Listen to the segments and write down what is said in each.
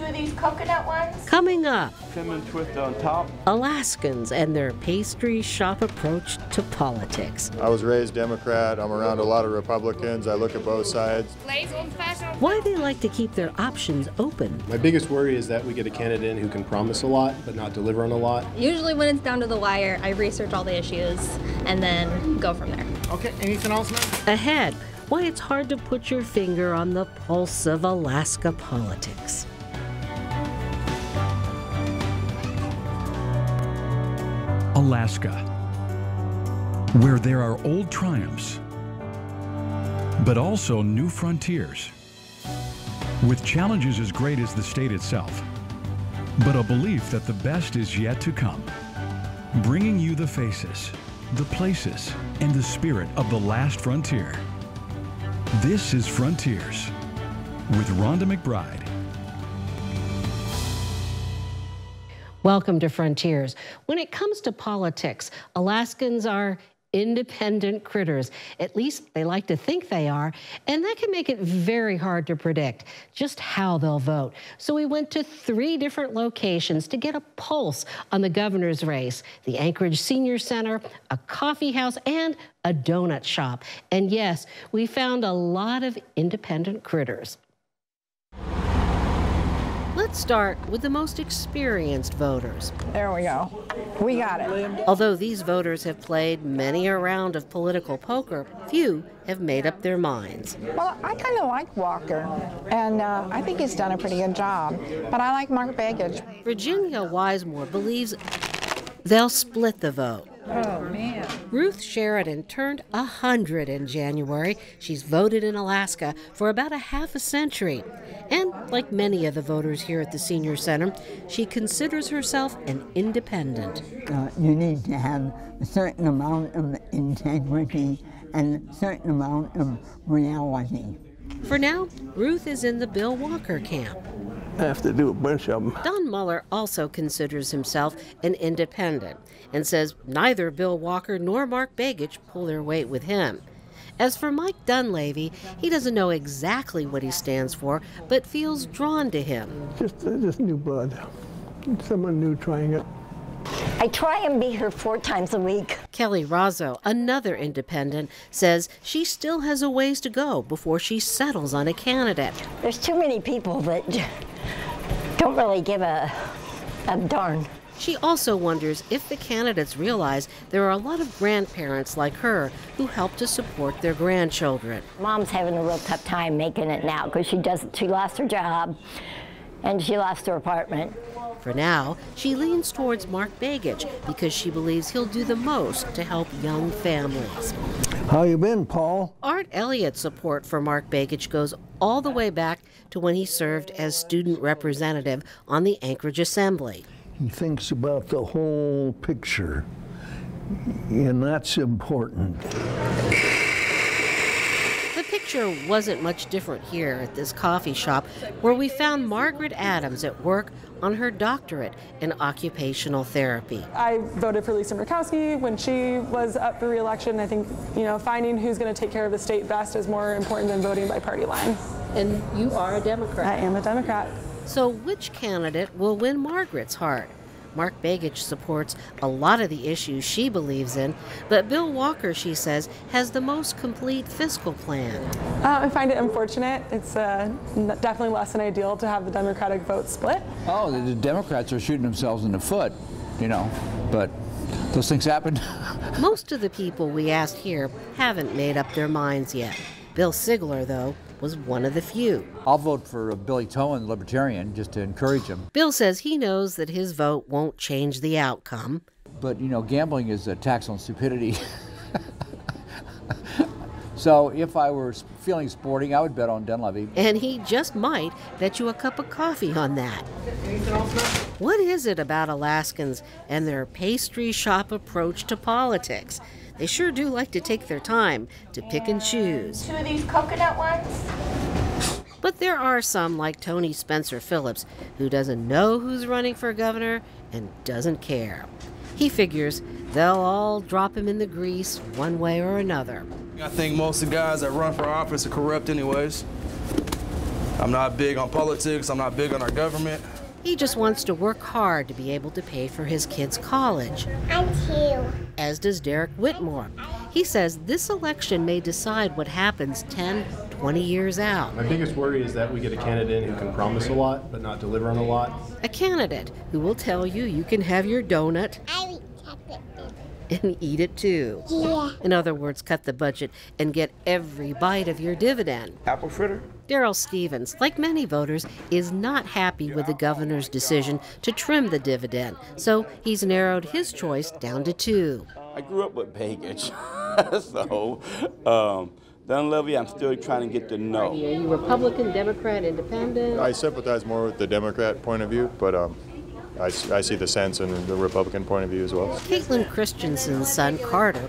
of these coconut ones. Coming up, Cinnamon twist on top. Alaskans and their pastry shop approach to politics. I was raised Democrat. I'm around a lot of Republicans. I look at both sides. Why they like to keep their options open. My biggest worry is that we get a candidate in who can promise a lot but not deliver on a lot. Usually when it's down to the wire, I research all the issues and then go from there. Okay, anything else, man? Ahead, why it's hard to put your finger on the pulse of Alaska politics. Alaska, where there are old triumphs, but also new frontiers, with challenges as great as the state itself, but a belief that the best is yet to come, bringing you the faces, the places, and the spirit of the last frontier. This is Frontiers with Rhonda McBride. Welcome to Frontiers. When it comes to politics, Alaskans are independent critters. At least they like to think they are, and that can make it very hard to predict just how they'll vote. So we went to 3 different locations to get a pulse on the governor's race: the Anchorage Senior Center, a coffee house, and a donut shop. And yes, we found a lot of independent critters. Let's start with the most experienced voters. There we go. We got it. Although these voters have played many a round of political poker, few have made up their minds. Well, I kind of like Walker, and I think he's done a pretty good job. But I like Mark Begich. Virginia Wisemore believes they'll split the vote. Oh, man. Ruth Sheridan turned 100 in January. She's voted in Alaska for about a half a century. And like many of the voters here at the Senior Center, she considers herself an independent. You need to have a certain amount of integrity and a certain amount of reality. For now, Ruth is in the Bill Walker camp. I have to do a bunch of them. Don Muller also considers himself an independent and says neither Bill Walker nor Mark Begich pull their weight with him. As for Mike Dunleavy, he doesn't know exactly what he stands for, but feels drawn to him. Just new blood. Someone new trying it. I try and be here 4 times a week. Kelly Razzo, another independent, says she still has a ways to go before she settles on a candidate. There's too many people that don't really give a darn. She also wonders if the candidates realize there are a lot of grandparents like her who help to support their grandchildren. Mom's having a real tough time making it now because she lost her job and she lost her apartment. For now, she leans towards Mark Begich because she believes he'll do the most to help young families. How you been, Paul? Art Elliott's support for Mark Begich goes all the way back to when he served as student representative on the Anchorage Assembly. He thinks about the whole picture, and that's important. The picture wasn't much different here at this coffee shop, where we found Margaret Adams at work on her doctorate in occupational therapy. I voted for Lisa Murkowski when she was up for re-election. I think, finding who's going to take care of the state best is more important than voting by party line. And you are a Democrat. I am a Democrat. So which candidate will win Margaret's heart? Mark Begich supports a lot of the issues she believes in, but Bill Walker, she says, has the most complete fiscal plan. I find it unfortunate. It's definitely less than ideal to have the Democratic vote split. Oh, the Democrats are shooting themselves in the foot, but those things happen. Most of the people we asked here haven't made up their minds yet. Bill Sigler, though, was one of the few. I'll vote for Billy Towan, Libertarian, just to encourage him. Bill says he knows that his vote won't change the outcome. But, gambling is a tax on stupidity. So if I were feeling sporting, I would bet on Dunleavy. And he just might bet you a cup of coffee on that. What is it about Alaskans and their pastry shop approach to politics? They sure do like to take their time to pick and choose. 2 of these coconut ones. But there are some, like Tony Spencer Phillips, who doesn't know who's running for governor and doesn't care. He figures they'll all drop him in the grease one way or another. I think most of the guys that run for office are corrupt anyways. I'm not big on politics. I'm not big on our government. He just wants to work hard to be able to pay for his kids' college. As does Derek Whitmore. He says this election may decide what happens 10, 20 years out. My biggest worry is that we get a candidate who can promise a lot but not deliver on a lot. A candidate who will tell you you can have your donut and eat it too. Yeah. In other words, cut the budget and get every bite of your dividend. Apple fritter? Daryl Stevens, like many voters, is not happy with the governor's decision to trim the dividend, so he's narrowed his choice down to 2. I grew up with baggage, so down level, I'm still trying to get to know. Are you Republican, Democrat, Independent? I sympathize more with the Democrat point of view, but I see the sense in the Republican point of view as well. Caitlin Christensen's son, Carter,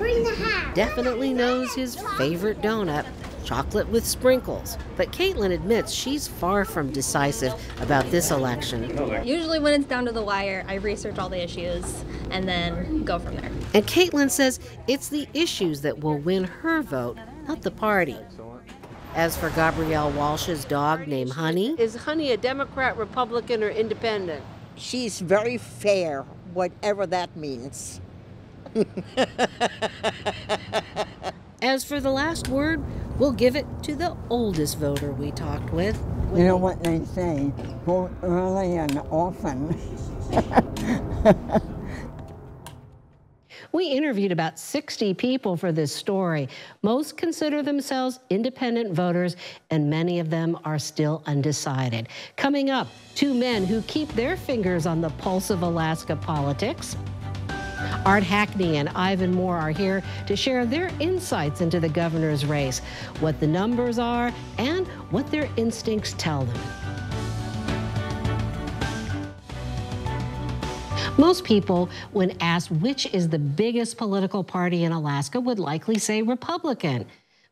definitely knows his favorite donut, chocolate with sprinkles. But Caitlin admits she's far from decisive about this election. Usually when it's down to the wire, I research all the issues and then go from there. And Caitlin says it's the issues that will win her vote, not the party. As for Gabrielle Walsh's dog named Honey, is Honey a Democrat, Republican, or Independent? She's very fair, whatever that means. As for the last word, we'll give it to the oldest voter we talked with. You know what they say, vote early and often. We interviewed about 60 people for this story. Most consider themselves independent voters, and many of them are still undecided. Coming up, 2 men who keep their fingers on the pulse of Alaska politics. Art Hackney and Ivan Moore are here to share their insights into the governor's race, what the numbers are, and what their instincts tell them. Most people, when asked which is the biggest political party in Alaska, would likely say Republican.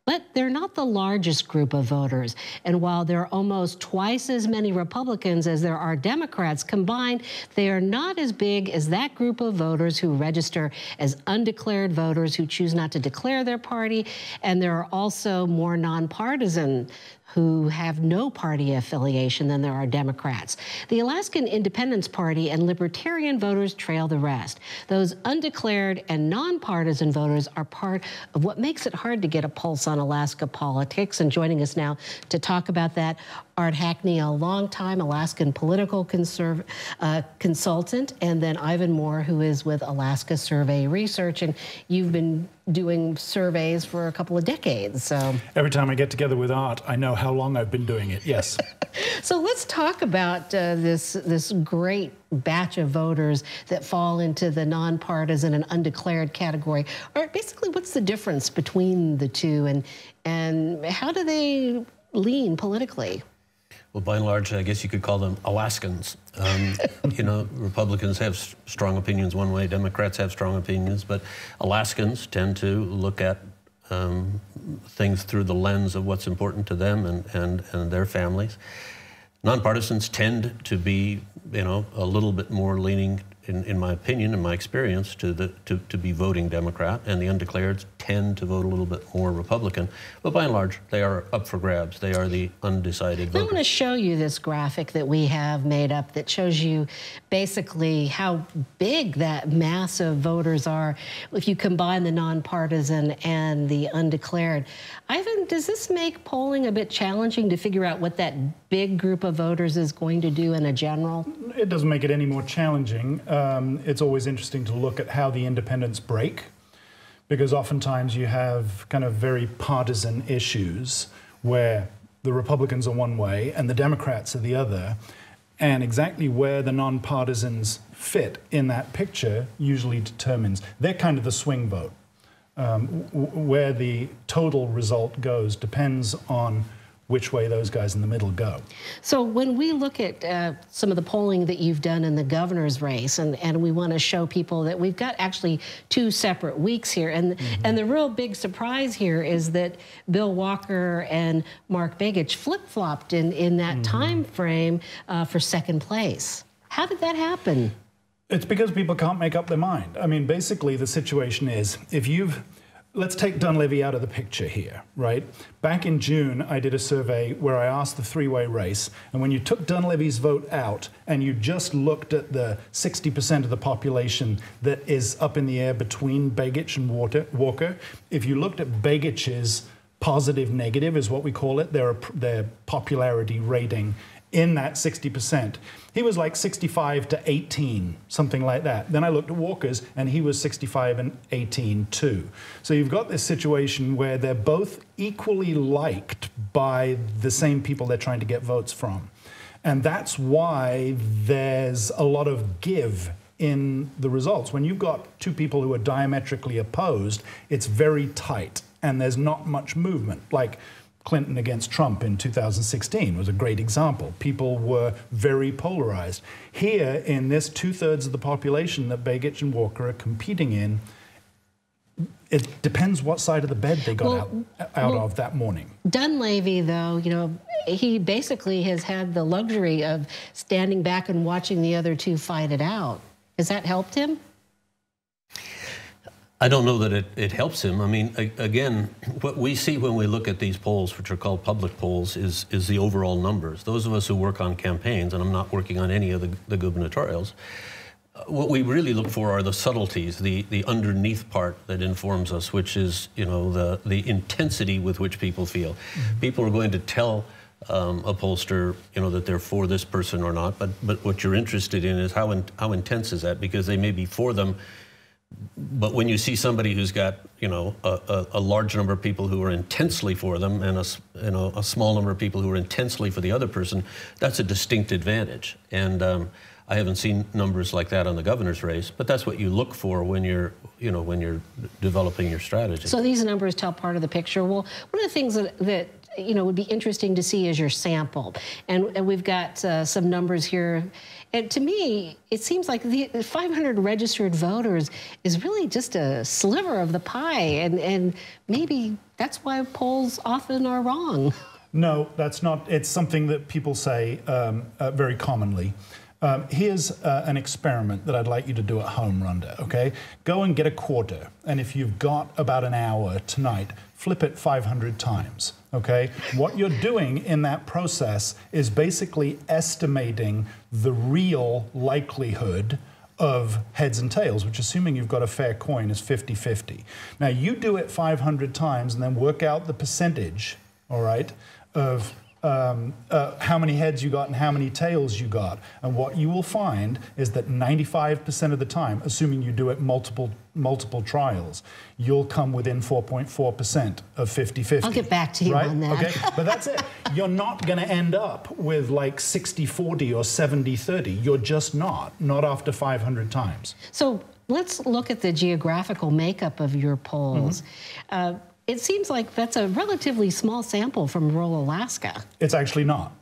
But they're not the largest group of voters. And while there are almost twice as many Republicans as there are Democrats combined, they are not as big as that group of voters who register as undeclared voters who choose not to declare their party. And there are also more nonpartisan who have no party affiliation than there are Democrats. The Alaskan Independence Party and Libertarian voters trail the rest. Those undeclared and nonpartisan voters are part of what makes it hard to get a pulse on Alaska politics. And joining us now to talk about that, Art Hackney, a longtime Alaskan political consultant, and then Ivan Moore, who is with Alaska Survey Research. And you've been doing surveys for a couple of decades. So every time I get together with Art, I know how long I've been doing it, yes. So let's talk about this great batch of voters that fall into the nonpartisan and undeclared category. Art, basically, what's the difference between the two, and how do they lean politically? Well, by and large, I guess you could call them Alaskans. You know, Republicans have strong opinions one way, Democrats have strong opinions, but Alaskans tend to look at things through the lens of what's important to them and their families. Nonpartisans tend to be, you know, a little bit more leaning, in my opinion, in my experience, to be voting Democrat, and the undeclareds tend to vote a little bit more Republican. But by and large, they are up for grabs. They are the undecided voters. I want to show you this graphic that we have made up that shows you basically how big that mass of voters are if you combine the nonpartisan and the undeclared. Ivan, does this make polling a bit challenging to figure out what that big group of voters is going to do in a general? It doesn't make it any more challenging. It's always interesting to look at how the independents break, because oftentimes you have kind of very partisan issues where the Republicans are one way and the Democrats are the other, and exactly where the nonpartisans fit in that picture usually determines. They're kind of the swing vote. Where the total result goes depends on which way those guys in the middle go. So when we look at some of the polling that you've done in the governor's race, and we want to show people that we've got actually 2 separate weeks here, and the real big surprise here is that Bill Walker and Mark Begich flip-flopped in that time frame for second place. How did that happen? It's because people can't make up their mind. I mean, basically the situation is, if you've let's take Dunleavy out of the picture here, right? Back in June, I did a survey where I asked the three-way race, and when you took Dunleavy's vote out and you just looked at the 60% of the population that is up in the air between Begich and Walker, if you looked at Begich's positive negative is what we call it, their popularity rating in that 60%. He was like 65 to 18, something like that. Then I looked at Walker's and he was 65 and 18 too. So you've got this situation where they're both equally liked by the same people they're trying to get votes from. And that's why there's a lot of give in the results. When you've got two people who are diametrically opposed, it's very tight and there's not much movement. Like Clinton against Trump in 2016 was a great example. People were very polarized. Here, in this 2/3 of the population that Begich and Walker are competing in, it depends what side of the bed they got out of that morning. Dunleavy, though, you know, he basically has had the luxury of standing back and watching the other two fight it out. Has that helped him? I don't know that it helps him. I mean, again, what we see when we look at these polls, which are called public polls, is the overall numbers. Those of us who work on campaigns, and I'm not working on any of the gubernatorials, what we really look for are the subtleties, the underneath part that informs us, which is, you know, the intensity with which people feel. Mm-hmm. People are going to tell a pollster, you know, that they're for this person or not, but what you're interested in is how intense is that, because they may be for them. But when you see somebody who's got, you know, a large number of people who are intensely for them and a small number of people who are intensely for the other person, that's a distinct advantage. And I haven't seen numbers like that on the governor's race, but that's what you look for when you're, you know, when you're developing your strategy. So these numbers tell part of the picture. Well, one of the things that you know would be interesting to see is your sample, and we've got some numbers here. And to me, it seems like the 500 registered voters is really just a sliver of the pie, and maybe that's why polls often are wrong. No, that's not. It's something that people say very commonly. Here's an experiment that I'd like you to do at home, Rhonda, okay? Go and get a quarter, and if you've got about an hour tonight, flip it 500 times, okay? What you're doing in that process is basically estimating the real likelihood of heads and tails, which, assuming you've got a fair coin, is 50-50. Now, you do it 500 times and then work out the percentage, all right, of how many heads you got and how many tails you got. And what you will find is that 95% of the time, assuming you do it multiple trials, you'll come within 4.4% of 50-50. I'll get back to you on that. Okay, but that's it. You're not going to end up with like 60-40 or 70-30. You're just not after 500 times. So let's look at the geographical makeup of your polls. Mm-hmm. It seems like that's a relatively small sample from rural Alaska. It's actually not.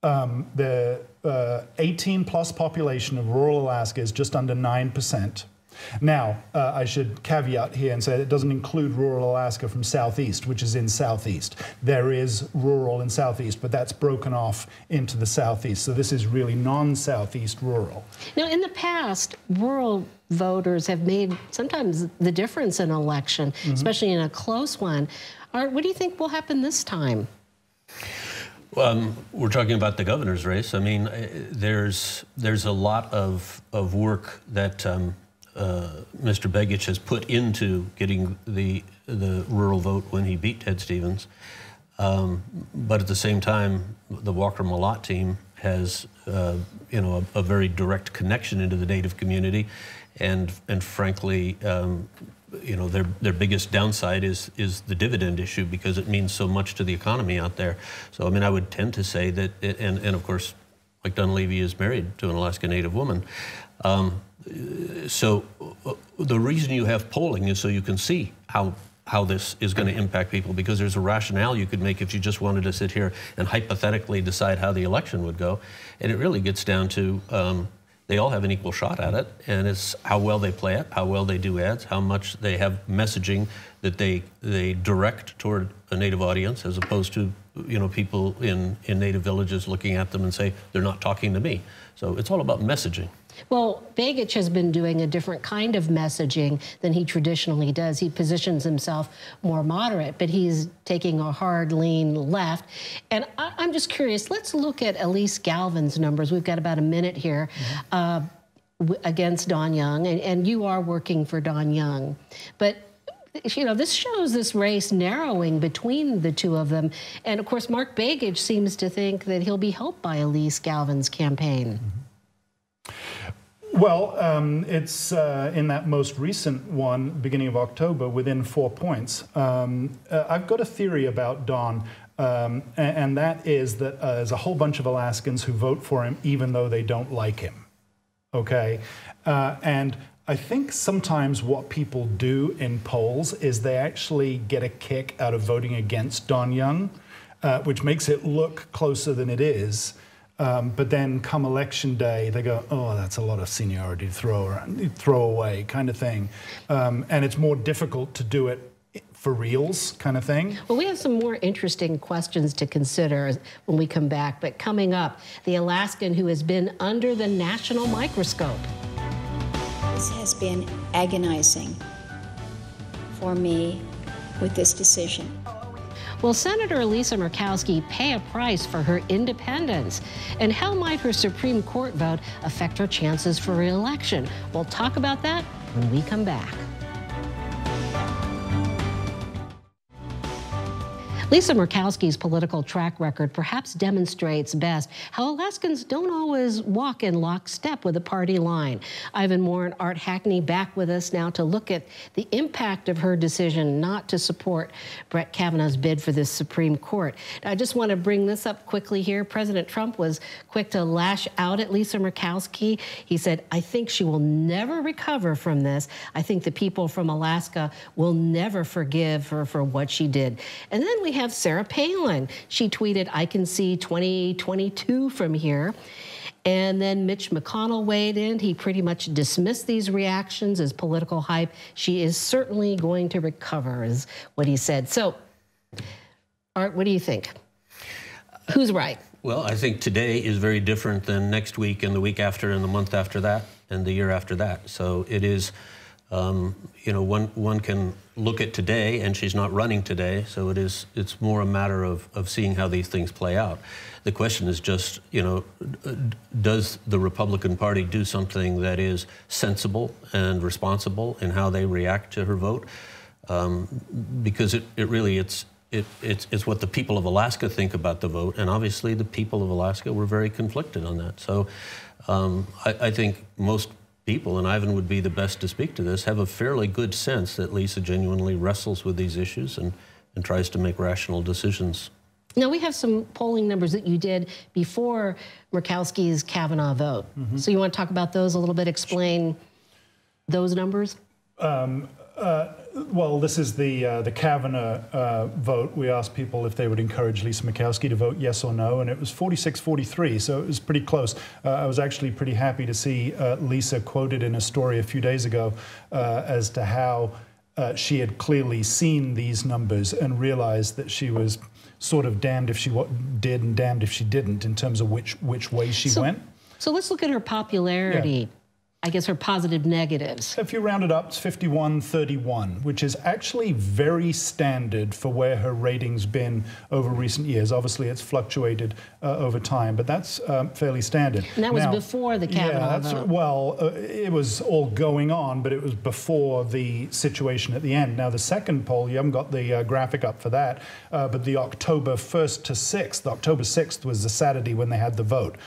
The 18-plus population of rural Alaska is just under 9%. Now, I should caveat here and say that it doesn't include rural Alaska from Southeast, which is in Southeast. There is rural in Southeast, but that's broken off into the Southeast. So this is really non-Southeast rural. Now, in the past, rural voters have made sometimes the difference in an election, mm-hmm. especially in a close one. What do you think will happen this time? We're talking about the governor's race. I mean, there's a lot of work that Mr. Begich has put into getting the rural vote when he beat Ted Stevens. But at the same time, the Walker-Malott team has, you know, a very direct connection into the Native community, and frankly, you know, their biggest downside is the dividend issue, because it means so much to the economy out there. So I mean, I would tend to say that, and of course, like Dunleavy is married to an Alaska Native woman. So the reason you have polling is so you can see how this is going to impact people, because there's a rationale you could make if you just wanted to sit here and hypothetically decide how the election would go. And it really gets down to they all have an equal shot at it, and it's how well they play it, how well they do ads, how much they have messaging that they direct toward a Native audience, as opposed to, you know, people in Native villages looking at them and say, they're not talking to me. So it's all about messaging. Well, Begich has been doing a different kind of messaging than he traditionally does. He positions himself more moderate, but he's taking a hard lean left. And I'm just curious, let's look at Elise Galvin's numbers. We've got about a minute here. Against Don Young, and you are working for Don Young. But, you know, this shows this race narrowing between the two of them. And, of course, Mark Begich seems to think that he'll be helped by Elise Galvin's campaign. Well, it's in that most recent one, beginning of October, within 4 points. I've got a theory about Don. And that is that there's a whole bunch of Alaskans who vote for him even though they don't like him. Okay, and I think sometimes what people do in polls is they actually get a kick out of voting against Don Young, which makes it look closer than it is. But then come election day, they go, oh, that's a lot of seniority to throw away kind of thing. And it's more difficult to do it for reals kind of thing. Well, we have some more interesting questions to consider when we come back. But coming up, the Alaskan who has been under the national microscope. This has been agonizing for me with this decision. Will Senator Lisa Murkowski pay a price for her independence? And how might her Supreme Court vote affect her chances for re-election? We'll talk about that when we come back. Lisa Murkowski's political track record perhaps demonstrates best how Alaskans don't always walk in lockstep with the party line. Ivan Moore and Art Hackney back with us now to look at the impact of her decision not to support Brett Kavanaugh's bid for this Supreme Court. Now, I just want to bring this up quickly here. President Trump was quick to lash out at Lisa Murkowski. He said, I think she will never recover from this. I think the people from Alaska will never forgive her for what she did. And then we have Sarah Palin. She tweeted, I can see 2022 from here. And then Mitch McConnell weighed in. He pretty much dismissed these reactions as political hype. She is certainly going to recover, is what he said. So, Art, what do you think? Who's right? Well, I think today is very different than next week and the week after and the month after that and the year after that. So it is, you know, one can look at today, and she's not running today, so it's more a matter of seeing how these things play out. The question is just, you know, does the Republican Party do something that is sensible and responsible in how they react to her vote? Because it really, it's what the people of Alaska think about the vote, and obviously the people of Alaska were very conflicted on that. So I think most people, and Ivan would be the best to speak to this, have a fairly good sense that Lisa genuinely wrestles with these issues and tries to make rational decisions. Now, we have some polling numbers that you did before Murkowski's Kavanaugh vote. So you want to talk about those a little bit, explain those numbers? Well, this is the Kavanaugh vote. We asked people if they would encourage Lisa Murkowski to vote yes or no, and it was 46-43, so it was pretty close. I was actually pretty happy to see Lisa quoted in a story a few days ago as to how she had clearly seen these numbers and realized that she was sort of damned if she did and damned if she didn't in terms of which way she went. So let's look at her popularity. Yeah. I guess her positive negatives. If you round it up, it's 51-31, which is actually very standard for where her rating's been over recent years. Obviously, it's fluctuated over time, but that's fairly standard. And that was before the Kavanaugh vote. Well, it was all going on, but it was before the situation at the end. Now, the second poll, you haven't got the graphic up for that, but the October 1st to 6th, October 6th was the Saturday when they had the vote.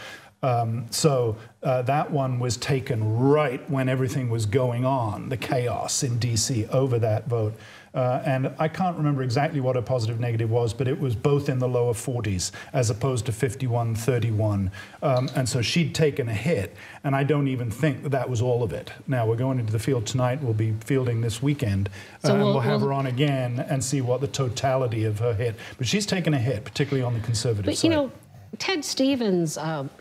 So that one was taken right when everything was going on, the chaos in D.C. over that vote. And I can't remember exactly what her positive negative was, but it was both in the lower 40s as opposed to 51-31. And so she'd taken a hit, and I don't even think that was all of it. Now, we're going into the field tonight. We'll be fielding this weekend, so and we'll have her on again and see what the totality of her hit. But she's taken a hit, particularly on the conservative side. You know, Ted Stevens,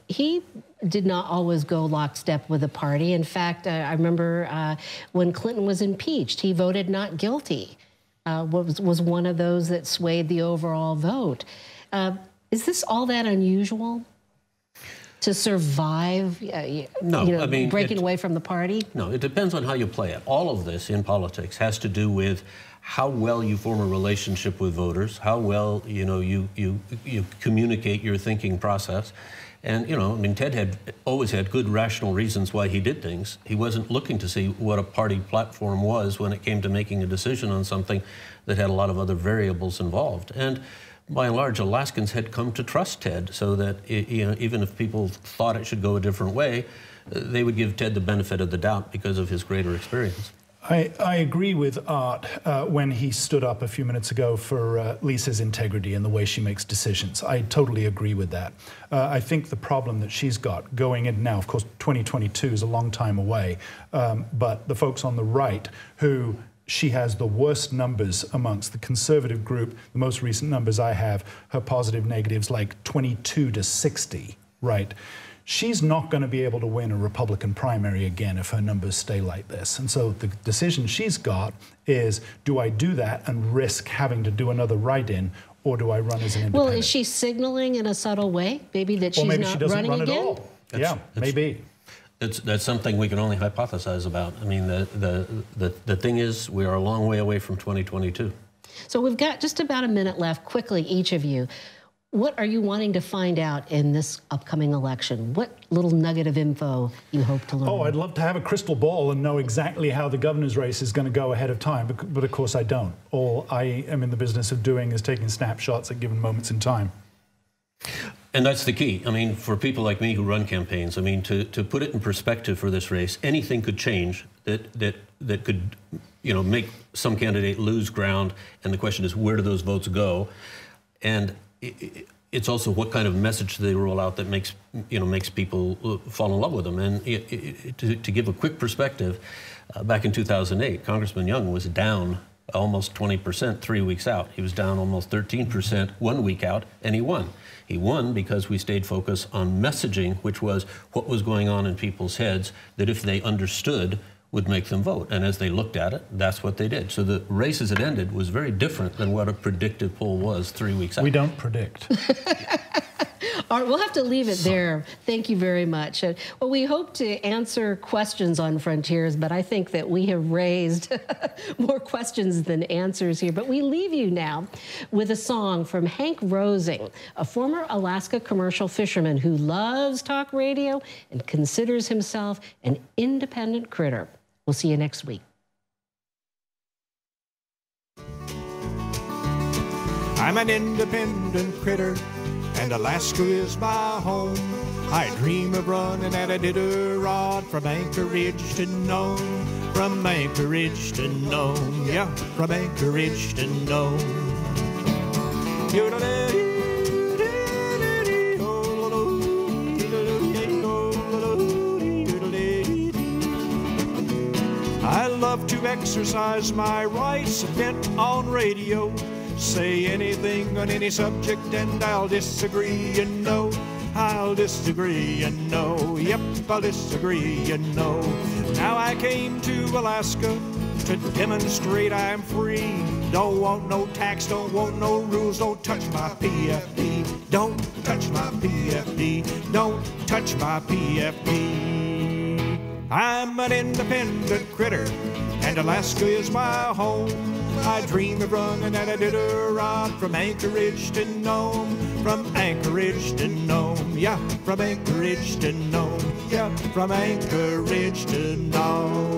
he did not always go lockstep with the party. In fact, I remember when Clinton was impeached, he voted not guilty, was one of those that swayed the overall vote. Is this all that unusual? to survive, No, you know, I mean, breaking away from the party? No, it depends on how you play it. All of this in politics has to do with how well you form a relationship with voters, how well, you know, you communicate your thinking process. And, you know, I mean, Ted had always had good rational reasons why he did things. He wasn't looking to see what a party platform was when it came to making a decision on something that had a lot of other variables involved. And by and large, Alaskans had come to trust Ted, so that, you know, even if people thought it should go a different way, they would give Ted the benefit of the doubt because of his greater experience. I agree with Art when he stood up a few minutes ago for Lisa's integrity and the way she makes decisions. I totally agree with that. I think the problem that she's got going in now, of course, 2022 is a long time away, but the folks on the right who she has the worst numbers amongst the conservative group, the most recent numbers I have, her positive negatives like 22 to 60, right? She's not going to be able to win a Republican primary again if her numbers stay like this. And so the decision she's got is, do I do that and risk having to do another write-in, or do I run as an independent? Well, is she signaling in a subtle way, maybe that she's maybe not she doesn't running run again? at all. Yeah, maybe. That's something we can only hypothesize about. I mean, the thing is, we are a long way away from 2022. So we've got just about a minute left. Quickly, each of you. What are you wanting to find out in this upcoming election? What little nugget of info you hope to learn? Oh, I'd love to have a crystal ball and know exactly how the governor's race is going to go ahead of time, but of course I don't. All I am in the business of doing is taking snapshots at given moments in time. And that's the key. I mean, for people like me who run campaigns, I mean, to put it in perspective for this race, anything could change that could, you know, make some candidate lose ground. And the question is, where do those votes go? And it's also what kind of message they roll out that makes people fall in love with them. And to give a quick perspective, back in 2008, Congressman Young was down almost 20% 3 weeks out. He was down almost 13% 1 week out, and he won. He won because we stayed focused on messaging, which was what was going on in people's heads that if they understood would make them vote. And as they looked at it, that's what they did. So the race as it ended was very different than what a predictive poll was 3 weeks out. We don't predict. All right, we'll have to leave it there. Thank you very much. Well, we hope to answer questions on Frontiers, but I think that we have raised more questions than answers here. But we leave you now with a song from Hank Rosing, a former Alaska commercial fisherman who loves talk radio and considers himself an independent critter. We'll see you next week. I'm an independent critter, and Alaska is my home. I dream of running at a ditto rod from Anchorage to Nome, from Anchorage to Nome, yeah, from Anchorage to Nome. I love to exercise my rights, vent on radio. Say anything on any subject and I'll disagree, you know. I'll disagree, you know. Yep, I'll disagree, you know. Now I came to Alaska to demonstrate I'm free. Don't want no tax, don't want no rules, don't touch my PFD. Don't touch my PFD, don't touch my PFD. I'm an independent critter, and Alaska is my home. I dream of running at a ditto rod from Anchorage to Nome, from Anchorage to Nome, yeah, from Anchorage to Nome, yeah, from Anchorage to Nome.